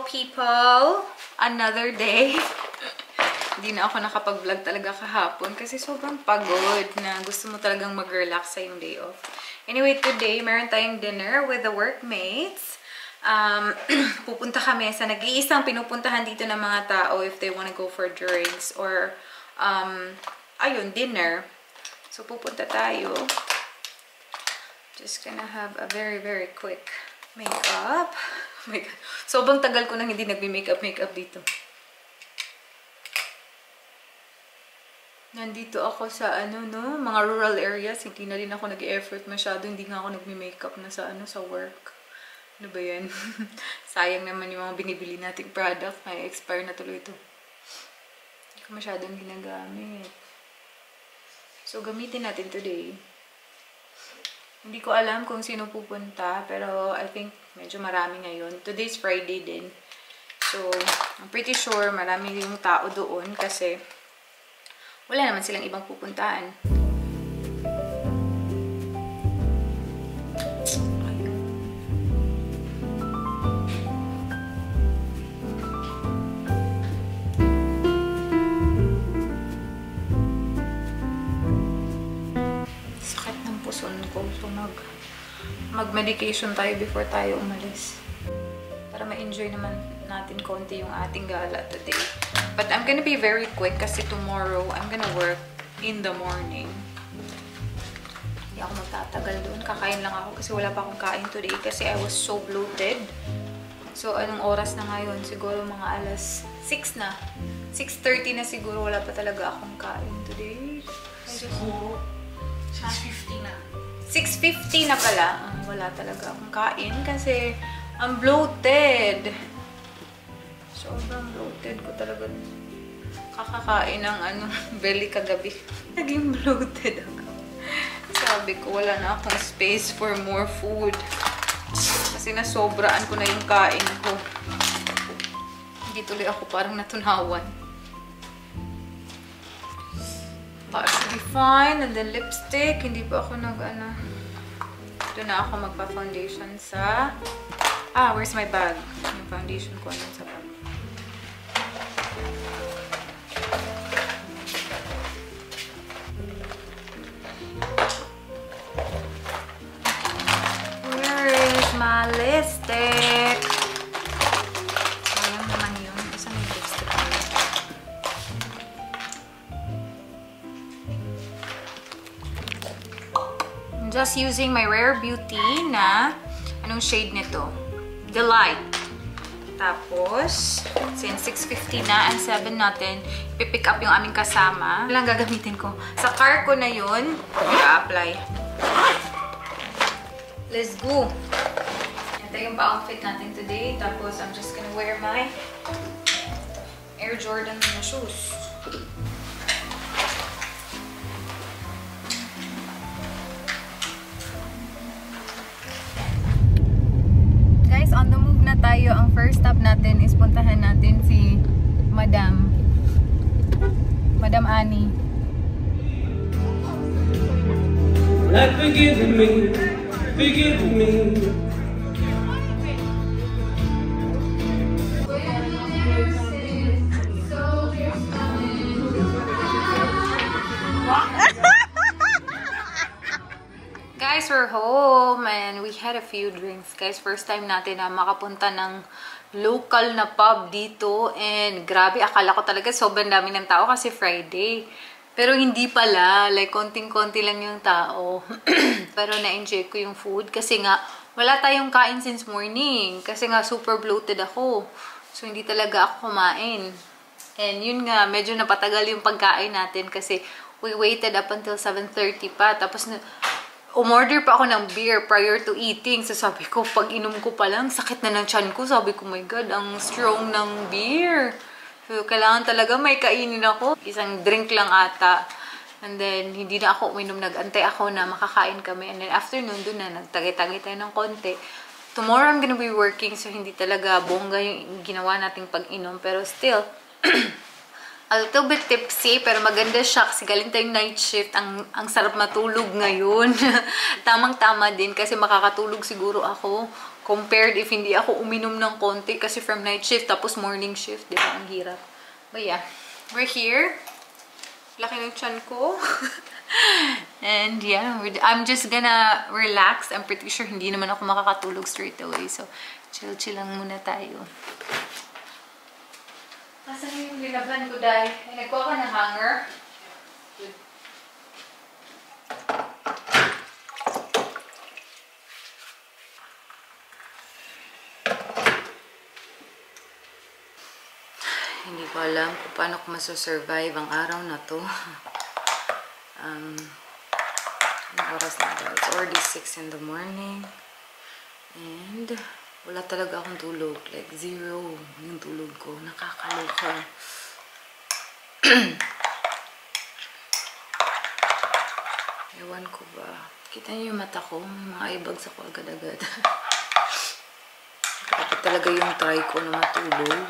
people! Another day. Hindi na ako nakapag-vlog talaga kahapon kasi sobrang pagod na gusto mo talagang mag-relax sa yung day off. Anyway, today, meron tayong dinner with the workmates. Pupunta kami sa nag-iisang pinupuntahan dito ng mga tao if they wanna go for drinks or, ayun, dinner. So, pupunta tayo. Just gonna have a very, very quick makeup. Oh my God. Sobrang tagal ko nang hindi nagbi-makeup dito. Nandito ako sa mga rural areas. Hindi na rin ako nag-effort masyado. Hindi nga ako nagbi-makeup na sa work. Ano ba yan? Sayang naman yung mga binibili nating product. May expire na tuloy ito. Hindi ko masyadong ginagamit. So, gamitin natin today. Hindi ko alam kung sino pupunta, pero I think medyo marami ngayon. Today's Friday din. So, I'm pretty sure marami yung tao doon kasi wala naman silang ibang pupuntahan. So, mag-medication tayo before tayo umalis. Para ma-enjoy naman natin konti yung ating gala today. But I'm gonna be very quick kasi tomorrow I'm gonna work in the morning. Hindi ako magtatagal doon. Kakain lang ako kasi wala pa akong kain today kasi I was so bloated. So, anong oras na ngayon? Siguro mga alas 6 na. 6:30 na siguro. Wala pa talaga akong kain today. Siguro 6:50 na. 6:50 na pala. Wala talaga akong kain kasi I'm bloated. Sobrang bloated ko talaga. Kakakain ng belly kagabi. Naging bloated ako. Sabi ko, wala na akong space for more food. Kasi nasobraan ko na yung kain ko. Hindi tuloy ako parang natunawan. That should be fine. And then lipstick. Hindi pa ako Ito na ako magpa-foundation sa... where's my bag? Yung foundation ko sa bag. Where is my lipstick? Sayang naman yun. Saan yung lipstick ko? I'm just using my Rare Beauty na anong shade nito? Delight. Tapos, since 6:50 na and 7 natin, ipipick up yung aming kasama. Walang gagamitin ko. Sa car ko na yun, i-apply. Let's go! Ito yung pa-outfit natin today. Tapos, I'm just gonna wear my Air Jordan na shoes. On the move na tayo. Ang first stop natin is puntahan natin si Madam Annie. Like forgiving me. Guys, we're home and we had a few drinks. Guys, first time natin na makapunta ng local na pub dito. And grabe, akala ko talaga sobrang dami ng tao kasi Friday. Pero hindi pala. Like, konting-konti lang yung tao. Pero na-enjoy ko yung food kasi nga, wala tayong kain since morning. Kasi nga, super bloated ako. So, hindi talaga ako kumain. And yun nga, medyo napatagal yung pagkain natin kasi we waited up until 7:30 pa. Tapos, umorder pa ako ng beer prior to eating. So sabi ko, pag inom ko pa lang, sakit na ng tiyan ko. Sabi ko, my God, ang strong ng beer. So, kailangan talaga may kainin ako. Isang drink lang ata. And then, hindi na ako uminom. Nag-antay ako na makakain kami. And then, afternoon, doon na, nagtagay-tagay tayo ng konti. Tomorrow, I'm gonna be working. So, hindi talaga bongga yung ginawa nating pag-inom. Pero still, a little bit tipsy, pero maganda siya kasi galing tayong night shift. Ang sarap matulog ngayon. Tamang-tama din kasi makakatulog siguro ako Compared if hindi ako uminom ng konti kasi from night shift tapos morning shift, di ba? Ang hirap. But yeah, we're here. Laki ng tiyan ko. And yeah, I'm just gonna relax. I'm pretty sure hindi naman ako makakatulog straight away. So, chill-chill lang muna tayo. Nasaan yung linaban ko dahil? Ay, nagkuha ka ng hanger. Good. Hindi ko alam kung paano ko masasurvive ang araw na to. Anong oras na ba? It's already 6 in the morning. And wala talaga akong tulog. Like, zero yung tulog ko. Nakakaloka. Ewan ko ba? Kita niyo yung mata ko? Mga ibags ako agad-agad. Dapat talaga yung try ko na matulog.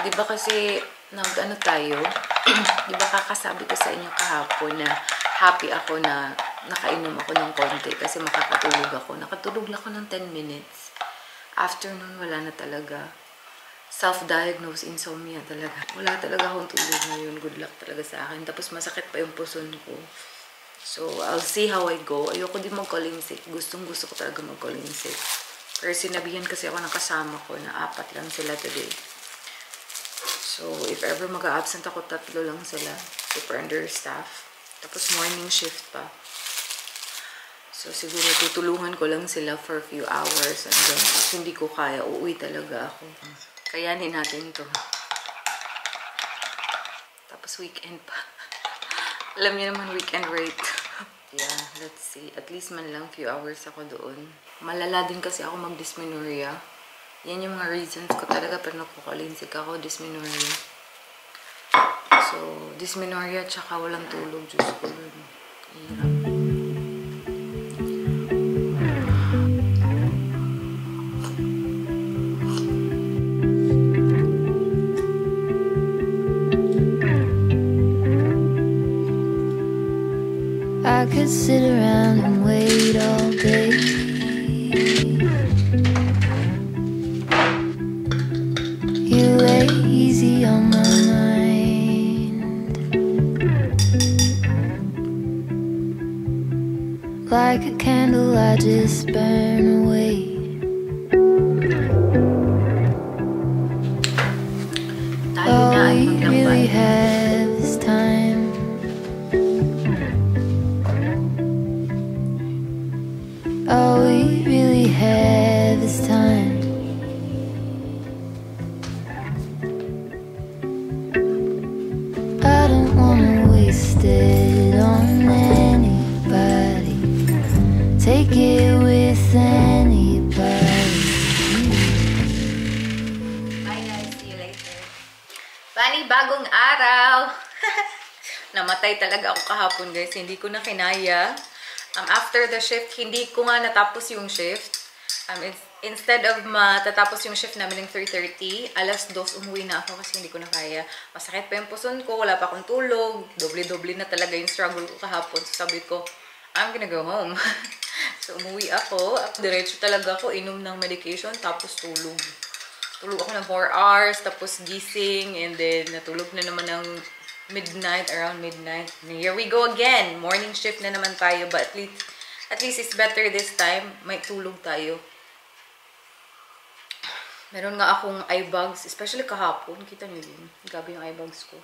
Diba kasi, nag-ano tayo? Diba kakasabi ko sa inyo kahapon na happy ako na nakainom ako ng konti kasi makakatulog ako. Nakatulog lang ako ng 10 minutes. Afternoon, wala na talaga. Self-diagnosed insomnia talaga. Wala talaga akong tulog ngayon. Good luck talaga sa akin. Tapos masakit pa yung puson ko. So, I'll see how I go. Ayoko din mag-calling sick. Gustong-gusto ko talaga mag-calling sick. Pero sinabihan kasi ako ng kasama ko na 4 lang sila today. So, if ever mag-a-absent ako, 3 lang sila. Super understaff. Tapos morning shift pa. So, siguro tutulungan ko lang sila for a few hours. And then, if hindi ko kaya, uuwi talaga ako. Kayanin natin to. Tapos weekend pa. Alam niyo naman, weekend rate. Yeah, let's see. At least man lang few hours ako doon. Malala din kasi ako mag-dysmenorrhea. Yan yung mga reasons ko talaga pero nagkukalinsik ako, dysmenorrhea. So, dysmenorrhea tsaka walang tulog. Diyos ko yun. Hirap. I could sit around and wait all day. You lay easy on my mind, like a candle I just burn away. All we really have is time. All we really have is time. I don't wanna waste it on anybody. Take it with anybody. Bye guys, see you later. Bani, bagong araw! Namatay talaga ako kahapon guys, hindi ko na kinaya. After the shift, hindi ko nga natapos yung shift. Instead of matatapos yung shift namin ng 3:30, alas 2 umuwi na ako kasi hindi ko na kaya. Masakit pa yung puson ko, wala pa akong tulog. Doble-doble na talaga yung struggle ko kahapon. So sabi ko, I'm gonna go home. So umuwi ako. Diretso talaga ako, inom ng medication, tapos tulog. Tulog ako ng 4 hours, tapos gising, and then natulog na naman ng midnight, around midnight. And here we go again. Morning shift na naman tayo, but at least it's better this time. May tulog tayo. Meron nga akong eye bags, especially kahapon. Kita niyo yun. Gabi yung eye bags ko.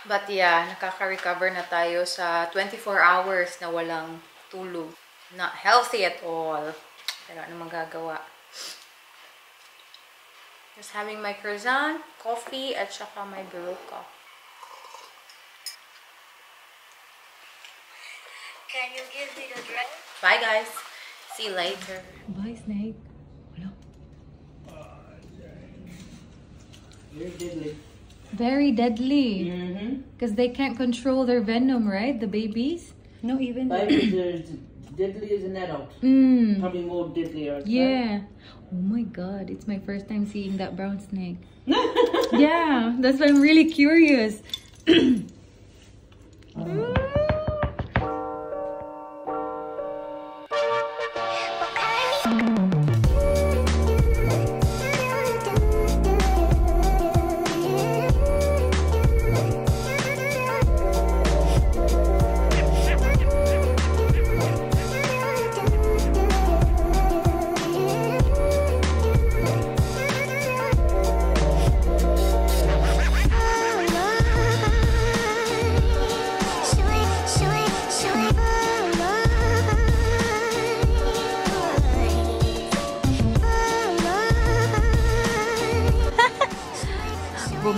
But yeah, nakaka-recover na tayo sa 24 hours na walang tulog. Not healthy at all. Pero ano magagawa? Just having my croissant, coffee, at saka my Berocca. Can you give me the dress? Bye guys. See you later. Bye, Snake. Very deadly. Very deadly. Mm-hmm. Because they can't control their venom, right? The babies? No, even... Babies are as deadly as an adult. Mm. Probably more deadlier. Yeah. Oh my god, it's my first time seeing that brown snake. Yeah, that's why I'm really curious.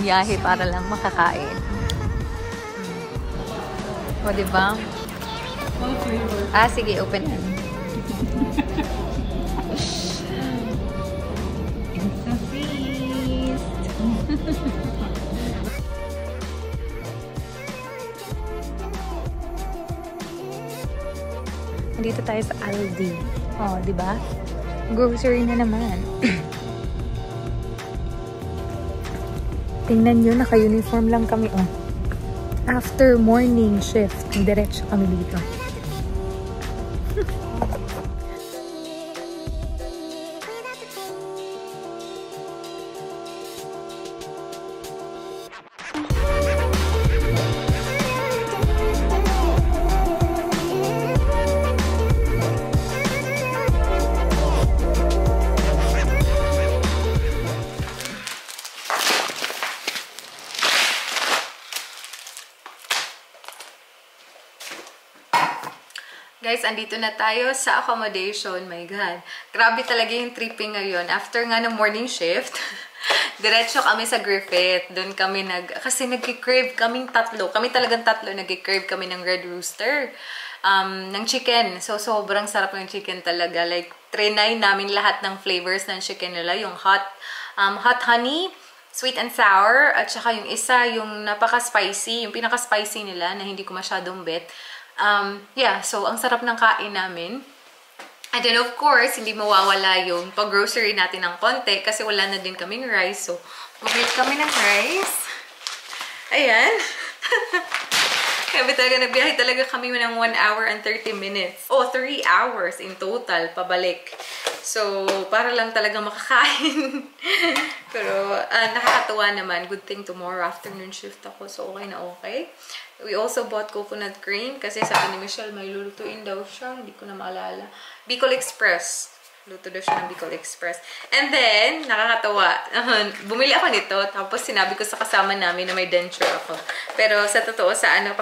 bumiyahe para lang makakain. O, diba? Ah, sige, open na. It's a feast! Dito tayo sa Aldi. Oh, di ba? Grocery na naman. Tingnan nyo, naka-uniform lang kami. Oh. After morning shift, diretso kami dito. Guys, andito na tayo sa accommodation. My God. Grabe talaga yung tripping ngayon. After nga ng morning shift, diretso kami sa Griffith. Doon kami kasi nag-crave kaming tatlo. Kami talagang tatlo, nag-crave kami ng Red Rooster. Ng chicken. So, sobrang sarap ng chicken talaga. Like, trinay namin lahat ng flavors ng chicken nila. Yung hot honey, sweet and sour, at saka yung isa, yung napaka-spicy. Yung pinaka-spicy nila na hindi ko masyadong bet. Yeah, so ang sarap ng kain namin. And then of course, hindi mawawala yung pag-grocery natin ng konti kasi wala na din kaming rice. So, bumili kami ng rice. Ayan. Kaya talaga nagbiyahe talaga kami ng 1 hour and 30 minutes. Oh, 3 hours in total, pabalik. So, para lang talaga makakain. Pero, nakakatuwa naman. Good thing tomorrow afternoon shift ako. So, okay na okay. We also bought coconut cream kasi sabi ni Michelle may lulutuin daw siya. Hindi ko na maalala. Bicol Express. Luto daw siya ng Bicol Express. And then, nakakatawa. Bumili ako nito. Tapos sinabi ko sa kasama namin na may denture ako. Pero sa totoo, sa ano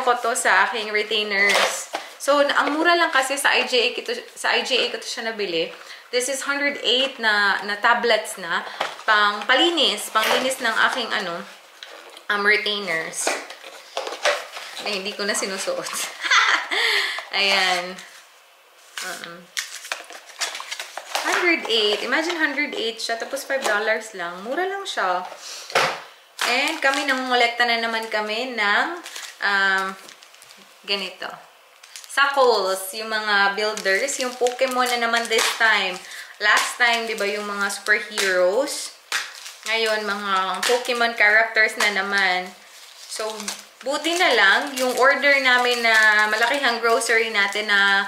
ko to, sa aking retainers. So, ang mura lang kasi sa IGA ko to siya nabili. This is 108 na tablets na palinis ng aking retainers. Na hindi ko na sinusuot. Ayan. 108. Imagine 108 siya. Tapos $5 lang. Mura lang siya. And kami nangongolekta na naman kami ng ganito. Sa Kohl's, yung mga builders. Yung Pokemon na naman this time. Last time, di ba, yung mga superheroes. Ngayon, mga Pokemon characters na naman. So, buti na lang, yung order namin na malakihang grocery natin na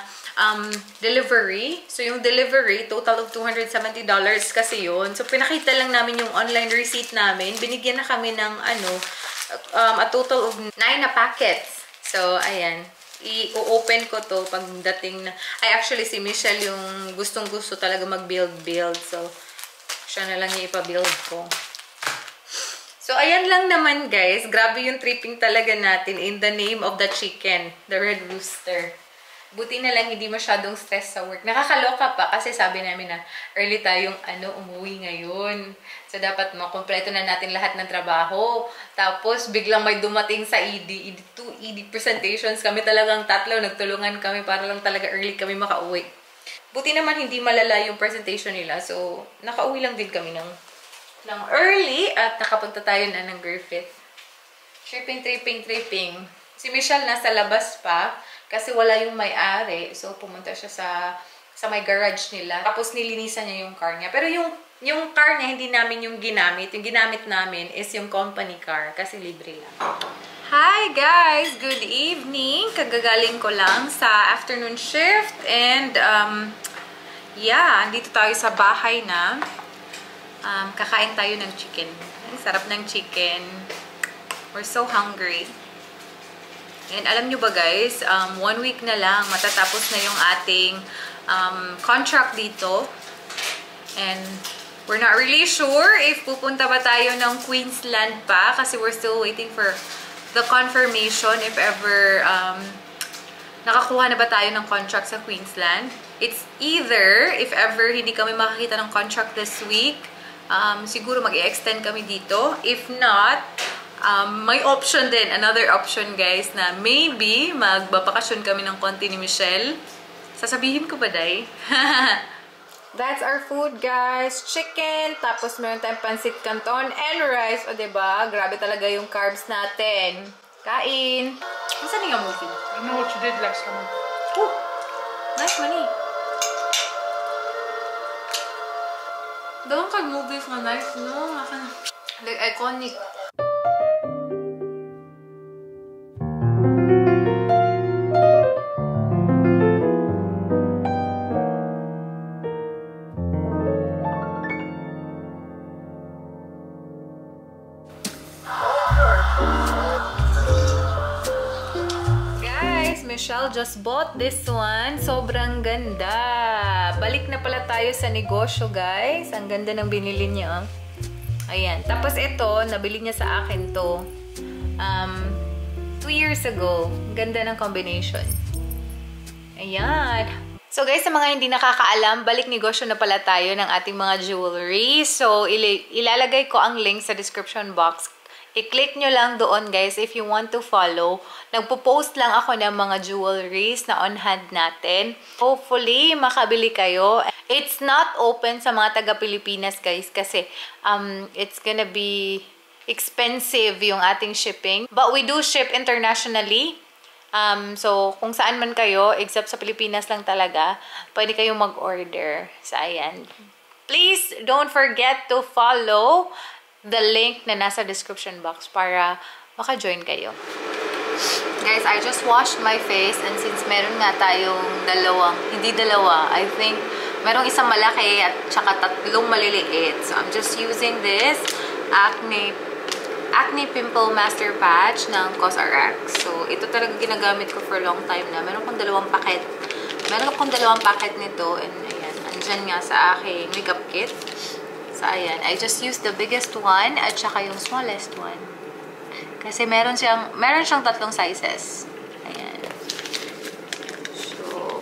delivery. So, yung delivery, total of $270 kasi yun. So, pinakita lang namin yung online receipt namin. Binigyan na kami ng, a total of 9 na packets. So, ayan. I-open ko to pagdating na... actually, si Michelle yung gustong-gusto talaga mag-build. So, siya na lang yung ipa-build ko. So, ayan lang naman, guys. Grabe yung tripping talaga natin in the name of the chicken, the Red Rooster. Buti na lang hindi masyadong stress sa work. Nakakaloka pa kasi sabi namin na early tayong umuwi ngayon. So, dapat makompleto na natin lahat ng trabaho. Tapos, biglang may dumating sa ED. ED presentations. Kami talagang tatlo. Nagtulungan kami para lang talaga early kami makauwi. Buti naman hindi malala yung presentation nila. So, nakauwi lang din kami ng early at nakapunta tayo na ng Griffith. Tripping. Si Michelle nasa labas pa kasi wala yung may-ari. So, pumunta siya sa may garage nila. Tapos, nilinisan niya yung car niya. Pero yung car niya, hindi namin yung ginamit. Yung ginamit namin is yung company car kasi libre lang. Hi guys! Good evening! Kagagaling ko lang sa afternoon shift. And, yeah, andito tayo sa bahay na. Kakain tayo ng chicken. Ang sarap ng chicken. We're so hungry. And alam nyo ba guys, 1 week na lang matatapos na yung ating contract dito. And we're not really sure if pupunta ba tayo ng Queensland pa kasi we're still waiting for the confirmation if ever nakakuha na ba tayo ng contract sa Queensland. It's either if ever hindi kami makakita ng contract this week, siguro mag-i-extend kami dito. If not, may option din, another option guys, na maybe magbabakasyon kami ng konti ni Michelle. Sasabihin ko ba, Day? That's our food, guys. Chicken, tapos meron tayong pancit canton and rice. O, diba? Grabe talaga yung carbs natin. Kain. Saan yung movie? I know what you did last summer. Oh, nice money. Doon movies na nice, no? Like, iconic. Michelle just bought this one. Sobrang ganda. Balik na pala tayo sa negosyo, guys. Ang ganda ng binili niya. Ayan. Tapos ito, nabili niya sa akin to 2 years ago. Ganda ng combination. Ayan. So guys, sa mga hindi nakakaalam, balik negosyo na pala tayo ng ating mga jewelry. So ilalagay ko ang link sa description box. I-click nyo lang doon, guys, if you want to follow. Nagpo-post lang ako ng mga jewelries na on hand natin. Hopefully, makabili kayo. It's not open sa mga taga-Pilipinas, guys, kasi it's gonna be expensive yung ating shipping. But we do ship internationally. So, kung saan man kayo, except sa Pilipinas lang talaga, pwede kayong mag-order. So, ayan. Please don't forget to follow the link na nasa description box para maka-join kayo. Guys, I just washed my face and since meron nga tayong hindi dalawa, I think merong isang malaki at saka 3 maliliit. So, I'm just using this Acne Pimple Master Patch ng COSRX. So, ito talaga ginagamit ko for a long time na. Meron akong 2 packet. Meron akong 2 packet nito and ayan, andyan nga sa aking makeup kit. So, ayan. I just used the biggest one at saka yung smallest one. Kasi meron siyang 3 sizes. Ayan. So,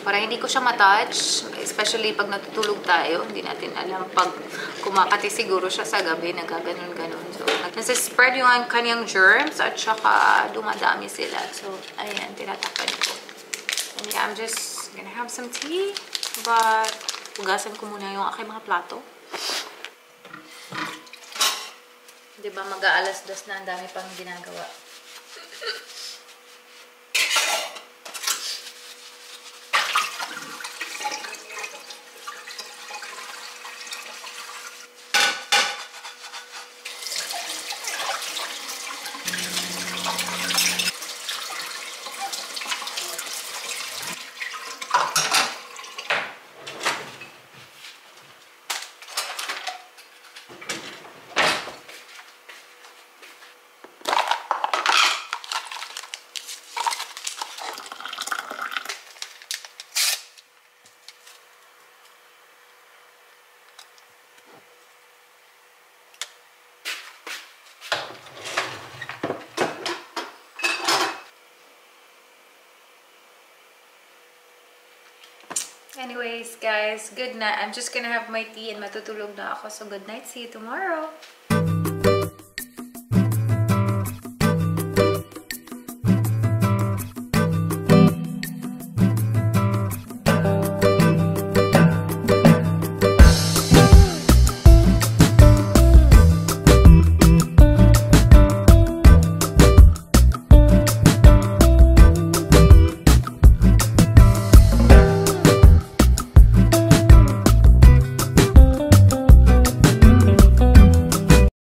para hindi ko siya matouch, especially pag natutulog tayo, hindi natin alam pag kumakati siguro siya sa gabi, nagaganon-ganon. So, nasa-spread yung kanyang germs at saka dumadami sila. So, ayan, tinatakpan ko. And yeah, I'm just gonna have some tea, but hugasan ko muna yung aking mga plato. Diba, mag-aalas-dos na, ang dami pang ginagawa. Anyways, guys, good night. I'm just gonna have my tea and matutulog na ako. So, good night. See you tomorrow.